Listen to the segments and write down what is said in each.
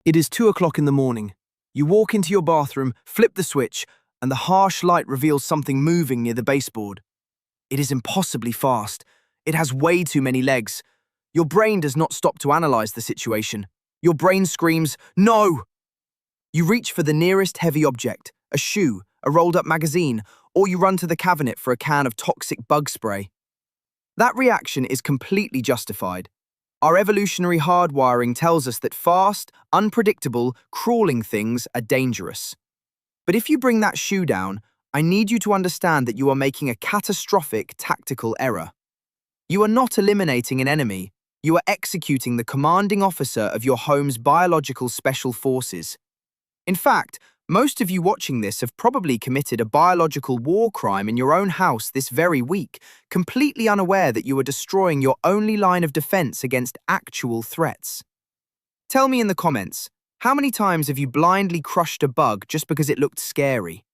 It is 2 o'clock in the morning. You walk into your bathroom, flip the switch, and the harsh light reveals something moving near the baseboard. It is impossibly fast. It has way too many legs. Your brain does not stop to analyze the situation. Your brain screams, "No!" You reach for the nearest heavy object, a shoe, a rolled-up magazine, or you run to the cabinet for a can of toxic bug spray. That reaction is completely justified. Our evolutionary hardwiring tells us that fast, unpredictable, crawling things are dangerous. But if you bring that shoe down, I need you to understand that you are making a catastrophic tactical error. You are not eliminating an enemy. You are executing the commanding officer of your home's biological special forces. In fact, most of you watching this have probably committed a biological war crime in your own house this very week, completely unaware that you are destroying your only line of defense against actual threats. Tell me in the comments, how many times have you blindly crushed a bug just because it looked scary?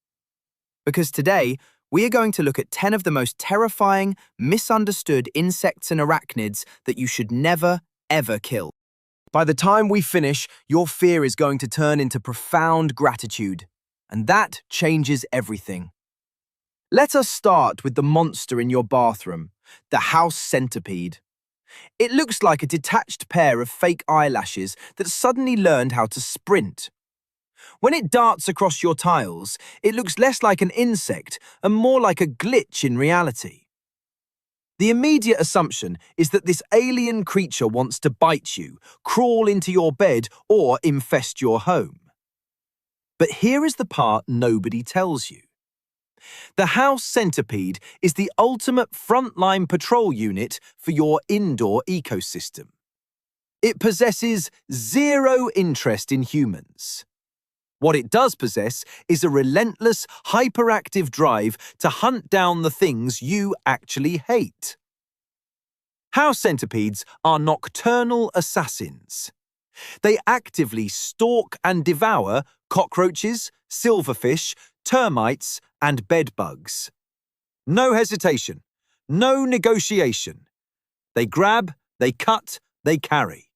Because today, we are going to look at 10 of the most terrifying, misunderstood insects and arachnids that you should never, ever kill. By the time we finish, your fear is going to turn into profound gratitude. And that changes everything. Let us start with the monster in your bathroom, the house centipede. It looks like a detached pair of fake eyelashes that suddenly learned how to sprint. When it darts across your tiles, it looks less like an insect and more like a glitch in reality. The immediate assumption is that this alien creature wants to bite you, crawl into your bed, or infest your home. But here is the part nobody tells you. The house centipede is the ultimate frontline patrol unit for your indoor ecosystem. It possesses zero interest in humans. What it does possess is a relentless, hyperactive drive to hunt down the things you actually hate. House centipedes are nocturnal assassins. They actively stalk and devour cockroaches, silverfish, termites, and bedbugs. No hesitation, no negotiation. They grab, they cut, they carry.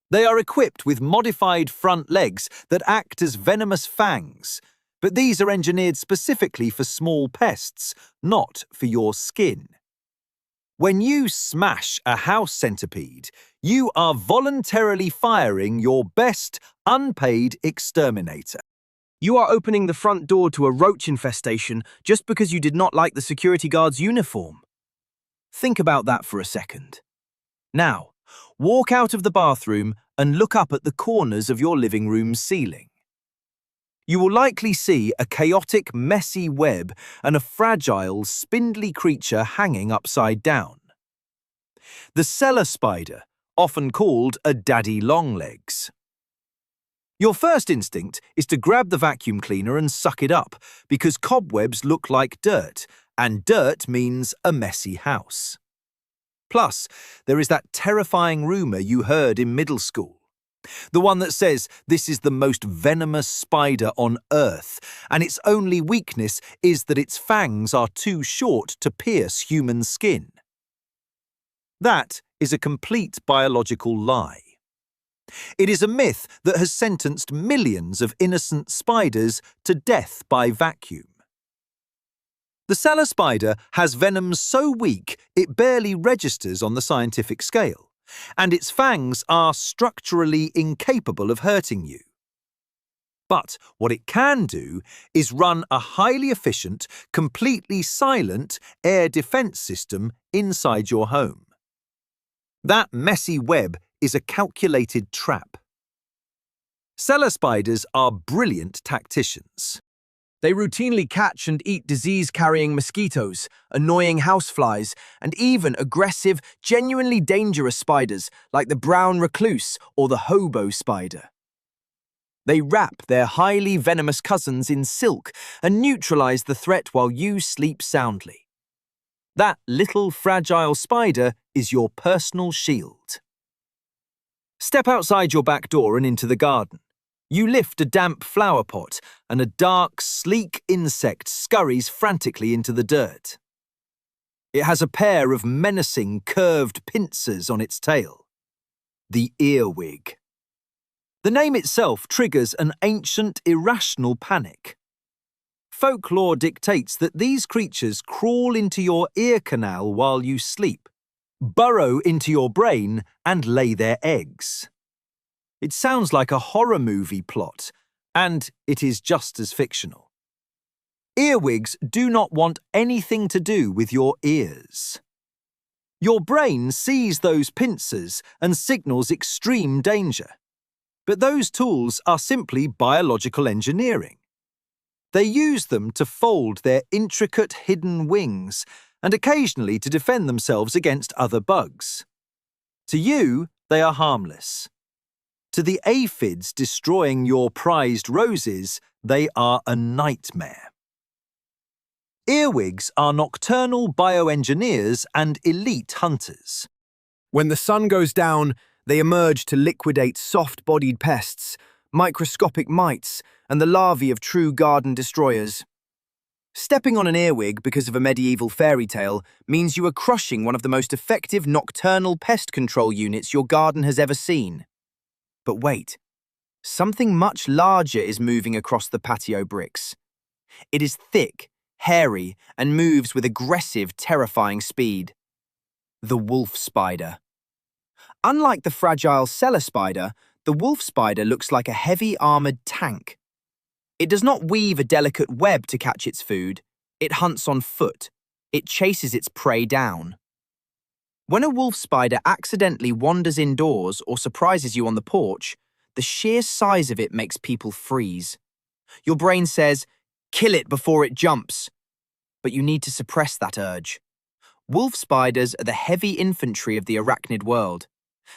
They are equipped with modified front legs that act as venomous fangs, but these are engineered specifically for small pests, not for your skin. When you smash a house centipede, you are voluntarily firing your best unpaid exterminator. You are opening the front door to a roach infestation just because you did not like the security guard's uniform. Think about that for a second. Now, walk out of the bathroom and look up at the corners of your living room's ceiling. You will likely see a chaotic, messy web and a fragile, spindly creature hanging upside down. The cellar spider, often called a daddy longlegs. Your first instinct is to grab the vacuum cleaner and suck it up, because cobwebs look like dirt, and dirt means a messy house. Plus, there is that terrifying rumor you heard in middle school. The one that says this is the most venomous spider on Earth, and its only weakness is that its fangs are too short to pierce human skin. That is a complete biological lie. It is a myth that has sentenced millions of innocent spiders to death by vacuum. The cellar spider has venom so weak it barely registers on the scientific scale, and its fangs are structurally incapable of hurting you. But what it can do is run a highly efficient, completely silent air defense system inside your home. That messy web is a calculated trap. Cellar spiders are brilliant tacticians. They routinely catch and eat disease-carrying mosquitoes, annoying houseflies, and even aggressive, genuinely dangerous spiders like the brown recluse or the hobo spider. They wrap their highly venomous cousins in silk and neutralize the threat while you sleep soundly. That little fragile spider is your personal shield. Step outside your back door and into the garden. You lift a damp flower pot, and a dark, sleek insect scurries frantically into the dirt. It has a pair of menacing, curved pincers on its tail. The earwig. The name itself triggers an ancient, irrational panic. Folklore dictates that these creatures crawl into your ear canal while you sleep, burrow into your brain, and lay their eggs. It sounds like a horror movie plot, and it is just as fictional. Earwigs do not want anything to do with your ears. Your brain sees those pincers and signals extreme danger. But those tools are simply biological engineering. They use them to fold their intricate hidden wings and occasionally to defend themselves against other bugs. To you, they are harmless. To the aphids destroying your prized roses, they are a nightmare. Earwigs are nocturnal bioengineers and elite hunters. When the sun goes down, they emerge to liquidate soft-bodied pests, microscopic mites, and the larvae of true garden destroyers. Stepping on an earwig because of a medieval fairy tale means you are crushing one of the most effective nocturnal pest control units your garden has ever seen. But wait, something much larger is moving across the patio bricks. It is thick, hairy, and moves with aggressive, terrifying speed. The wolf spider. Unlike the fragile cellar spider, the wolf spider looks like a heavy armored tank. It does not weave a delicate web to catch its food. It hunts on foot. It chases its prey down. When a wolf spider accidentally wanders indoors or surprises you on the porch, the sheer size of it makes people freeze. Your brain says, "Kill it before it jumps." But you need to suppress that urge. Wolf spiders are the heavy infantry of the arachnid world.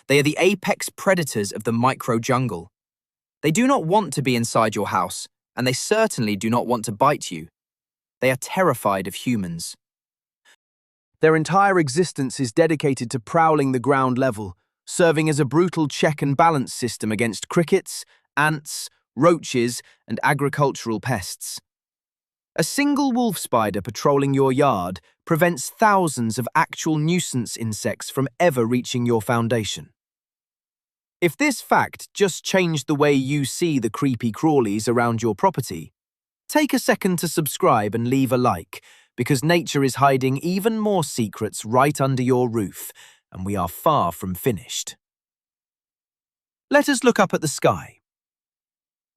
They are the apex predators of the micro-jungle. They do not want to be inside your house, and they certainly do not want to bite you. They are terrified of humans. Their entire existence is dedicated to prowling the ground level, serving as a brutal check and balance system against crickets, ants, roaches, and agricultural pests. A single wolf spider patrolling your yard prevents thousands of actual nuisance insects from ever reaching your foundation. If this fact just changed the way you see the creepy crawlies around your property, take a second to subscribe and leave a like, because nature is hiding even more secrets right under your roof, and we are far from finished. Let us look up at the sky.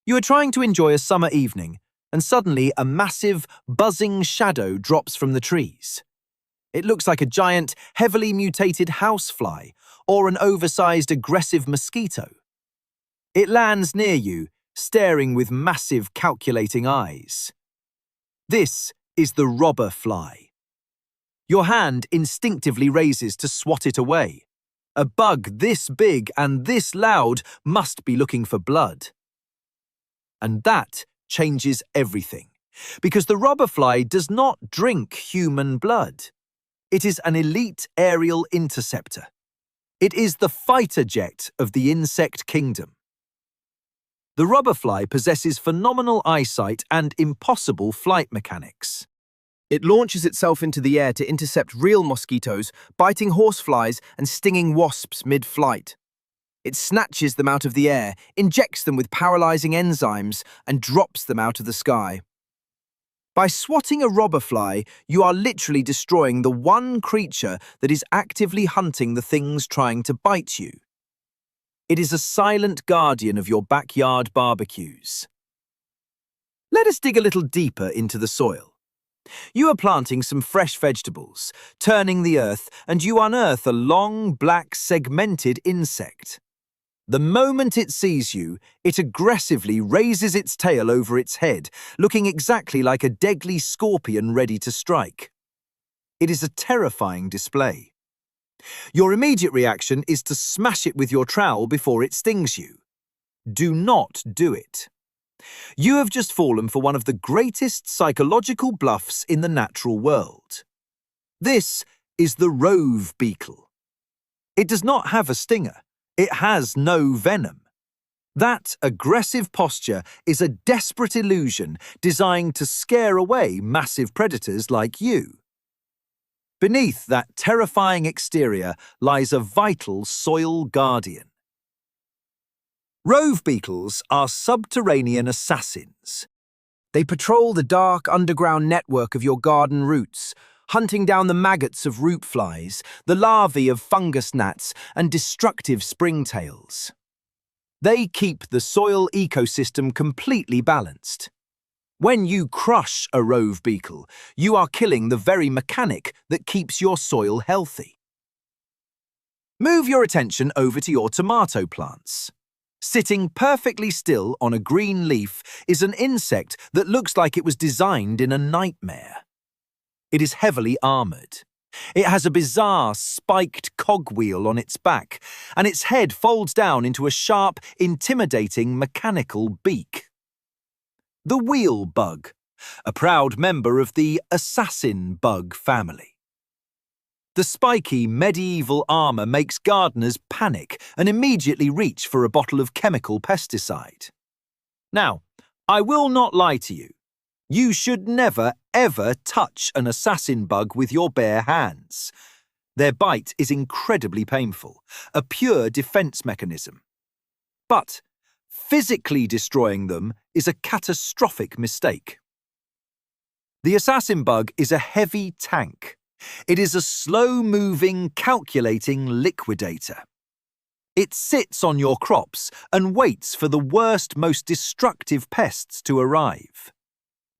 You are trying to enjoy a summer evening, and suddenly a massive, buzzing shadow drops from the trees. It looks like a giant, heavily mutated housefly or an oversized, aggressive mosquito. It lands near you, staring with massive, calculating eyes. This is the robber fly. Your hand instinctively raises to swat it away. A bug this big and this loud must be looking for blood. And that changes everything, because the robber fly does not drink human blood. It is an elite aerial interceptor. It is the fighter jet of the insect kingdom. The robber fly possesses phenomenal eyesight and impossible flight mechanics. It launches itself into the air to intercept real mosquitoes, biting horseflies and stinging wasps mid-flight. It snatches them out of the air, injects them with paralyzing enzymes, and drops them out of the sky. By swatting a robber fly, you are literally destroying the one creature that is actively hunting the things trying to bite you. It is a silent guardian of your backyard barbecues. Let us dig a little deeper into the soil. You are planting some fresh vegetables, turning the earth, and you unearth a long, black, segmented insect. The moment it sees you, it aggressively raises its tail over its head, looking exactly like a deadly scorpion ready to strike. It is a terrifying display. Your immediate reaction is to smash it with your trowel before it stings you. Do not do it. You have just fallen for one of the greatest psychological bluffs in the natural world. This is the rove beetle. It does not have a stinger. It has no venom. That aggressive posture is a desperate illusion designed to scare away massive predators like you. Beneath that terrifying exterior lies a vital soil guardian. Rove beetles are subterranean assassins. They patrol the dark underground network of your garden roots, hunting down the maggots of root flies, the larvae of fungus gnats, and destructive springtails. They keep the soil ecosystem completely balanced. When you crush a rove beetle, you are killing the very mechanic that keeps your soil healthy. Move your attention over to your tomato plants. Sitting perfectly still on a green leaf is an insect that looks like it was designed in a nightmare. It is heavily armoured. It has a bizarre, spiked cogwheel on its back, and its head folds down into a sharp, intimidating mechanical beak. The wheel bug, a proud member of the assassin bug family. The spiky medieval armour makes gardeners panic and immediately reach for a bottle of chemical pesticide. Now, I will not lie to you. You should never, ever touch an assassin bug with your bare hands. Their bite is incredibly painful, a pure defence mechanism. But physically destroying them is a catastrophic mistake. The assassin bug is a heavy tank. It is a slow-moving, calculating liquidator. It sits on your crops and waits for the worst, most destructive pests to arrive.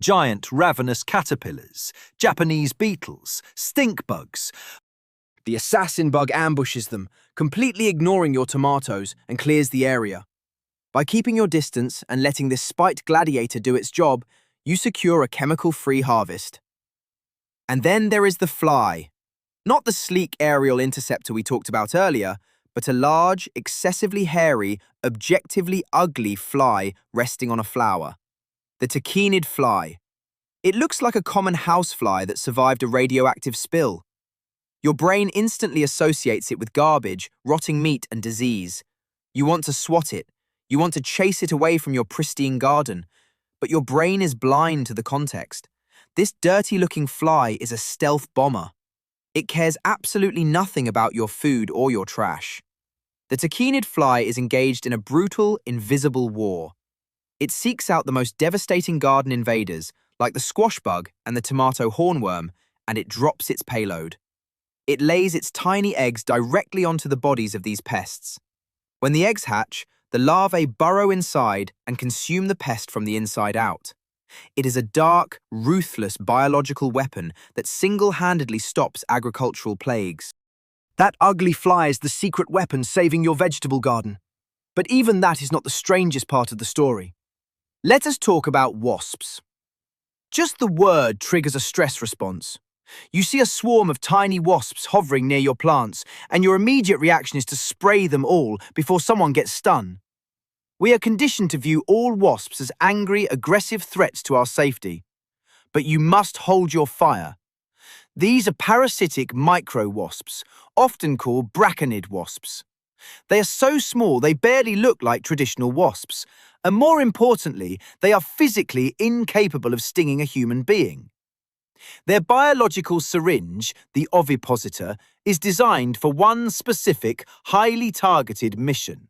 Giant ravenous caterpillars, Japanese beetles, stink bugs. The assassin bug ambushes them, completely ignoring your tomatoes, and clears the area. By keeping your distance and letting this spiked gladiator do its job, you secure a chemical-free harvest. And then there is the fly. Not the sleek aerial interceptor we talked about earlier, but a large, excessively hairy, objectively ugly fly resting on a flower. The tachinid fly. It looks like a common housefly that survived a radioactive spill. Your brain instantly associates it with garbage, rotting meat, and disease. You want to swat it. You want to chase it away from your pristine garden. But your brain is blind to the context. This dirty-looking fly is a stealth bomber. It cares absolutely nothing about your food or your trash. The tachinid fly is engaged in a brutal, invisible war. It seeks out the most devastating garden invaders, like the squash bug and the tomato hornworm, and it drops its payload. It lays its tiny eggs directly onto the bodies of these pests. When the eggs hatch, the larvae burrow inside and consume the pest from the inside out. It is a dark, ruthless biological weapon that single-handedly stops agricultural plagues. That ugly fly is the secret weapon saving your vegetable garden. But even that is not the strangest part of the story. Let us talk about wasps. Just the word triggers a stress response. You see a swarm of tiny wasps hovering near your plants, and your immediate reaction is to spray them all before someone gets stung. We are conditioned to view all wasps as angry, aggressive threats to our safety. But you must hold your fire. These are parasitic micro-wasps, often called braconid wasps. They are so small they barely look like traditional wasps, and more importantly, they are physically incapable of stinging a human being. Their biological syringe, the ovipositor, is designed for one specific, highly targeted mission.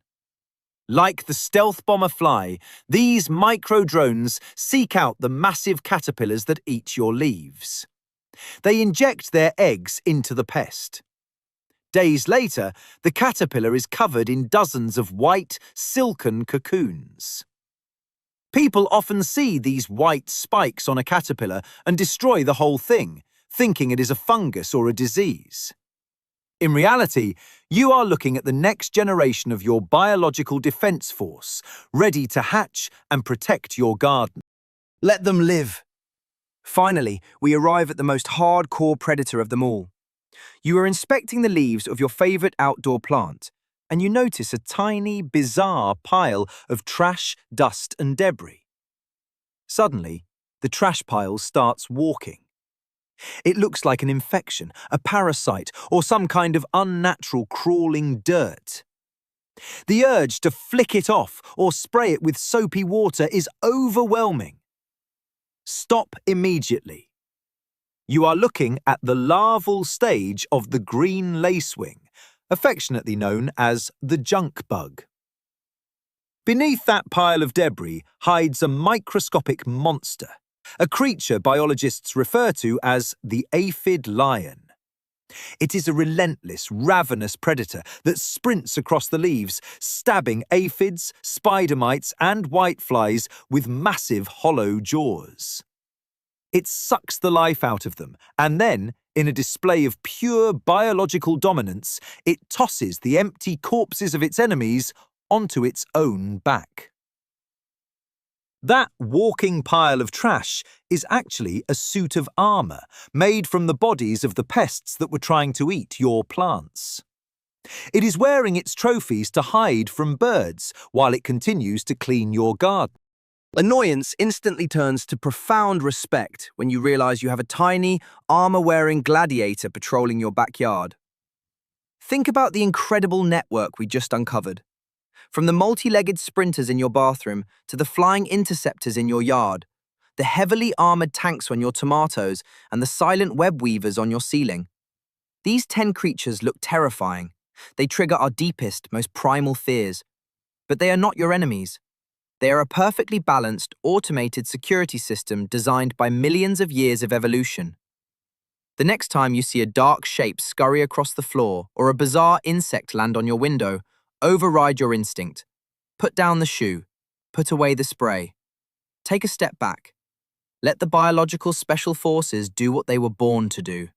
Like the stealth bomber fly, these micro-drones seek out the massive caterpillars that eat your leaves. They inject their eggs into the pest. Days later, the caterpillar is covered in dozens of white, silken cocoons. People often see these white spikes on a caterpillar and destroy the whole thing, thinking it is a fungus or a disease. In reality, you are looking at the next generation of your biological defense force, ready to hatch and protect your garden. Let them live. Finally, we arrive at the most hardcore predator of them all. You are inspecting the leaves of your favorite outdoor plant, and you notice a tiny, bizarre pile of trash, dust, and debris. Suddenly, the trash pile starts walking. It looks like an infection, a parasite, or some kind of unnatural crawling dirt. The urge to flick it off or spray it with soapy water is overwhelming. Stop immediately. You are looking at the larval stage of the green lacewing, affectionately known as the junk bug. Beneath that pile of debris hides a microscopic monster, a creature biologists refer to as the aphid lion. It is a relentless, ravenous predator that sprints across the leaves, stabbing aphids, spider mites, and whiteflies with massive hollow jaws. It sucks the life out of them, and then, in a display of pure biological dominance, it tosses the empty corpses of its enemies onto its own back. That walking pile of trash is actually a suit of armour made from the bodies of the pests that were trying to eat your plants. It is wearing its trophies to hide from birds while it continues to clean your garden. Annoyance instantly turns to profound respect when you realize you have a tiny, armor-wearing gladiator patrolling your backyard. Think about the incredible network we just uncovered. From the multi-legged sprinters in your bathroom to the flying interceptors in your yard, the heavily armored tanks on your tomatoes and the silent web weavers on your ceiling. These 10 creatures look terrifying. They trigger our deepest, most primal fears. But they are not your enemies. They are a perfectly balanced, automated security system designed by millions of years of evolution. The next time you see a dark shape scurry across the floor or a bizarre insect land on your window, override your instinct. Put down the shoe. Put away the spray. Take a step back. Let the biological special forces do what they were born to do.